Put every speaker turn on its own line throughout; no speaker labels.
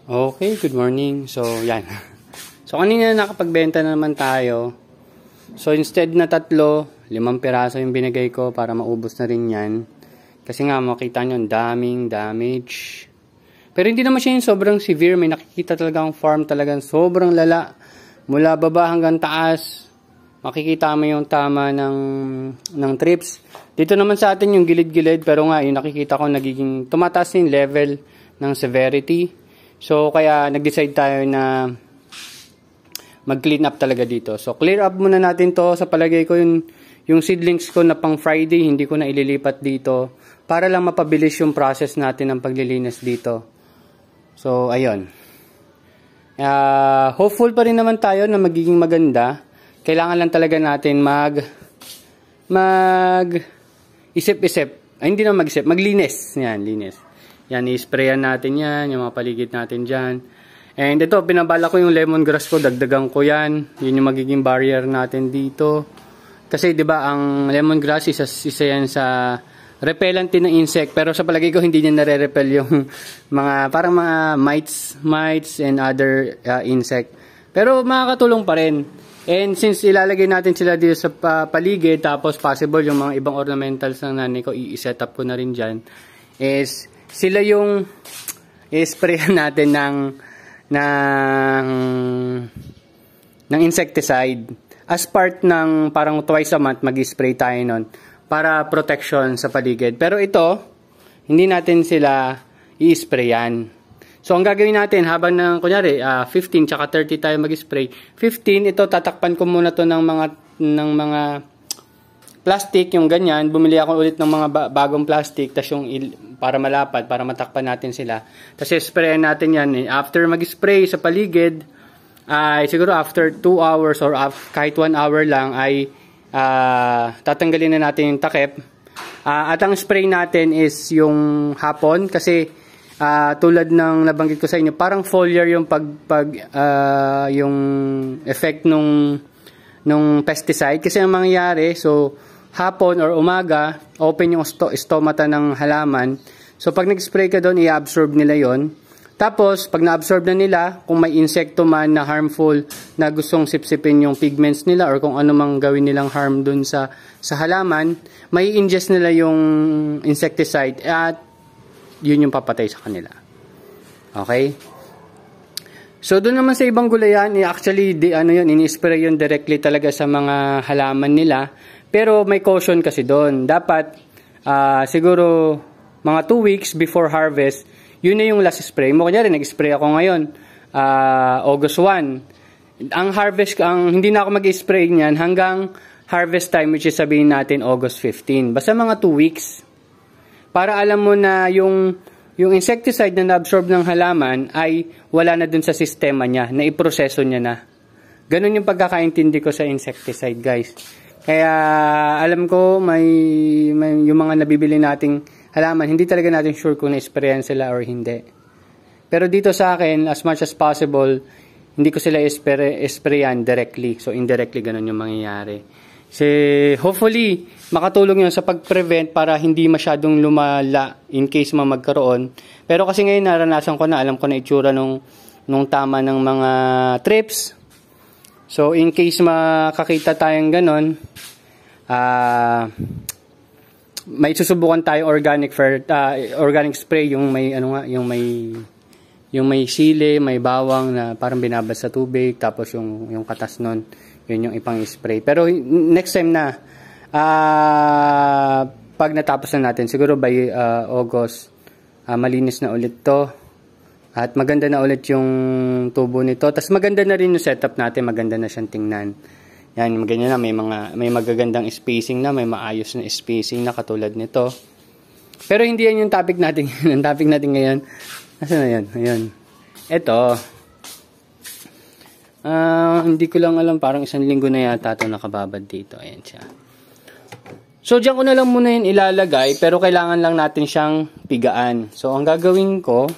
Okay, good morning. So, yan. So, kanina nakapagbenta na naman tayo. So, instead na 3, 5 piraso yung binigay ko para maubos na rin yan. Kasi nga, makita nyo, daming damage. Pero hindi naman siya yung sobrang severe. May nakikita talagang farm talagang sobrang lala. Mula baba hanggang taas, makikita mo yung tama ng trips. Dito naman sa atin yung gilid-gilid. Pero nga, yung nakikita ko nagiging tumataas yung level ng severity. So, kaya nag-decide tayo na mag-clean up talaga dito. So, clear up muna natin to. Sa palagay ko, yung seedlings ko na pang Friday, hindi ko na ililipat dito. Para lang mapabilis yung process natin ng paglilinis dito. So, ayun. Hopeful pa rin naman tayo na magiging maganda. Kailangan lang talaga natin isip-isip. Ay, hindi na mag-isip. Maglinis. Yan, linis. Yan, i-sprayan natin yan, yung mga paligid natin dyan. And ito, pinabala ko yung lemongrass ko, dagdagan ko yan. Yun yung magiging barrier natin dito. Kasi, di ba, ang lemongrass, isa yan sa repellent din ng insect. Pero sa palagay ko, hindi niya nare-repel yung parang mga mites and other insect. Pero makakatulong pa rin. And since ilalagay natin sila dito sa paligid, tapos possible yung mga ibang ornamentals ng nanay ko, i-set up ko na rin dyan, is sila yung i-sprayan natin ng insecticide. As part ng parang twice a month, mag-spray tayo nun para protection sa paligid. Pero ito, hindi natin sila i-sprayan. So, ang gagawin natin, habang kunyari, 15 tsaka 30 tayo mag-spray. 15, ito, tatakpan ko muna to ng mga plastic, yung ganyan. Bumili ako ulit ng mga bagong plastic, tas yung para malapad, para matakpan natin sila. Tapos sprayan natin yan. After mag-spray sa paligid, siguro after 2 hours or kahit 1 hour lang, ay tatanggalin na natin yung takip. At ang spray natin is yung hapon, kasi tulad ng nabanggit ko sa inyo, parang foliar yung yung effect nung pesticide. Kasi ang mangyayari, so hapon or umaga, open yung stomata ng halaman. So, pag nag-spray ka doon, i-absorb nila yon. Tapos, pag na-absorb na nila, kung may insekto man na harmful na gustong sipsipin yung pigments nila or kung ano mang gawin nilang harm doon sa halaman, may ingest nila yung insecticide at yun yung papatay sa kanila. Okay? So, doon naman sa ibang gulayan, actually, ini-spray yun directly talaga sa mga halaman nila. Pero may caution kasi doon. Dapat, siguro, mga 2 weeks before harvest, yun na yung last spray mo. Kunyari, nag-spray ako ngayon, August 1. Hindi na ako mag-spray niyan hanggang harvest time, which is sabihin natin August 15. Basta mga 2 weeks. Para alam mo na yung insecticide na na-absorb ng halaman ay wala na dun sa sistema niya, na iproseso niya na. Ganun yung pagkakaintindi ko sa insecticide, guys. Kaya alam ko may yung mga nabibili nating halaman, hindi talaga natin sure kung na-sprayan sila or hindi. Pero dito sa akin, as much as possible, hindi ko sila sprayan directly. So indirectly ganun yung mangyayari. So hopefully makatulong yun sa pag-prevent para hindi masyadong lumala in case magkaroon. Pero kasi ngayon naranasan ko na, alam ko na itsura nung tama ng mga trips. So, in case makakita tayong ganon, may susubukan tayong organic spray, yung may sili, may bawang na parang binabad sa tubig, tapos yung katas nun, yun yung ipang-spray. Pero next time na, pag natapos na natin, siguro by August, malinis na ulit to. At maganda na ulit yung tubo nito. Tapos maganda na rin yung setup natin. Maganda na siyang tingnan. Yan, maganda na. May magagandang spacing na. May maayos na spacing na katulad nito. Pero hindi yan yung topic natin. Ang topic natin ngayon. Nasaan na yan? Ayan. Ito. Hindi ko lang alam. Parang 1 linggo na yata ito nakababad dito. Ayan siya. So, diyan ko na lang muna yun ilalagay. Pero kailangan lang natin siyang pigaan. So, ang gagawin ko,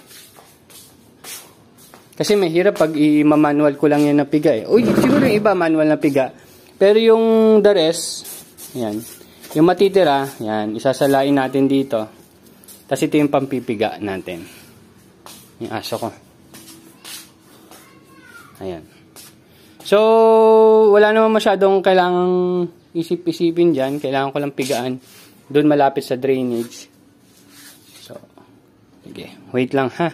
kasi mahirap pag i-manual ko lang yan na piga eh. Uy, siguro yung iba manual na piga. Pero yung the rest, yan. Yung matitira, yan, isasalain natin dito. Tapos ito yung pampipiga natin. Yung aso ko. Ayan. So, wala naman masyadong kailangang isip-isipin dyan. Kailangan ko lang pigaan. Doon malapit sa drainage. So, sige. Wait lang ha.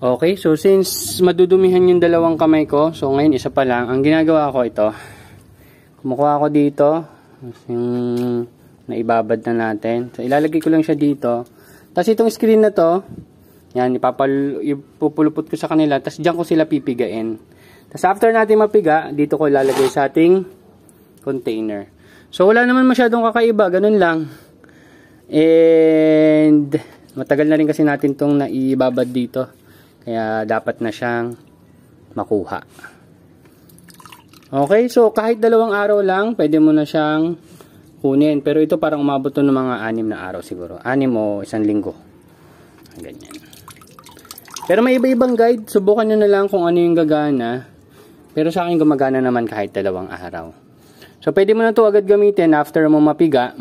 Okay, so since madudumihan yung dalawang kamay ko, so ngayon isa pa lang. Ang ginagawa ko ito, kumukuha ko dito. Yung naibabad na natin. So, ilalagay ko lang siya dito. Tapos itong screen na to, yan, ipupulupot ko sa kanila. Tapos dyan ko sila pipigain. Tapos after natin mapiga, dito ko ilalagay sa ating container. So wala naman masyadong kakaiba, ganun lang. And matagal na rin kasi natin tong naibabad dito. Kaya dapat na siyang makuha. Okay, so kahit 2 araw lang, pwede mo na siyang kunin. Pero ito parang umabot to ng mga 6 na araw siguro. 6 o 1 linggo. Ganyan. Pero may iba-ibang guide. Subukan nyo na lang kung ano yung gagana. Pero sa akin gumagana naman kahit 2 araw. So pwede mo na ito agad gamitin after mo mapiga.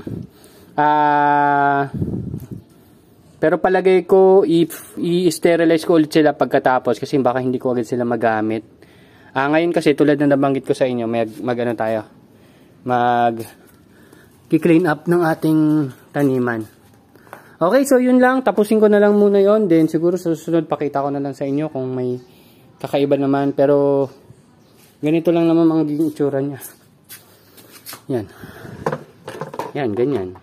Pero palagay ko i-sterilize ko ulit sila pagkatapos kasi baka hindi ko agad sila magamit. Ngayon kasi tulad na nabanggit ko sa inyo, mag-ano tayo. Clean up ng ating taniman. Okay, so yun lang. Tapusin ko na lang muna yon. Then siguro sa susunod pakita ko na lang sa inyo kung may kakaiba naman. Pero ganito lang naman magiging itsura niya. Yan. Yan, ganyan.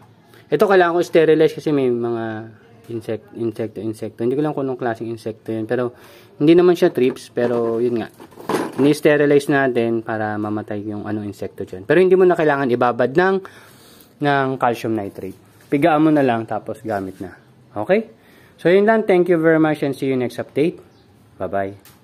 Ito kailangan ko sterilize kasi may mga insekto. Hindi ko lang kung anong klaseng insekto yun. Pero hindi naman siya thrips. Pero yun nga. Ni-sterilize natin para mamatay yung insekto dyan. Pero hindi mo na kailangan ibabad ng calcium nitrate. Pigaan mo na lang tapos gamit na. Okay? So yun lang. Thank you very much and see you next update. Bye-bye.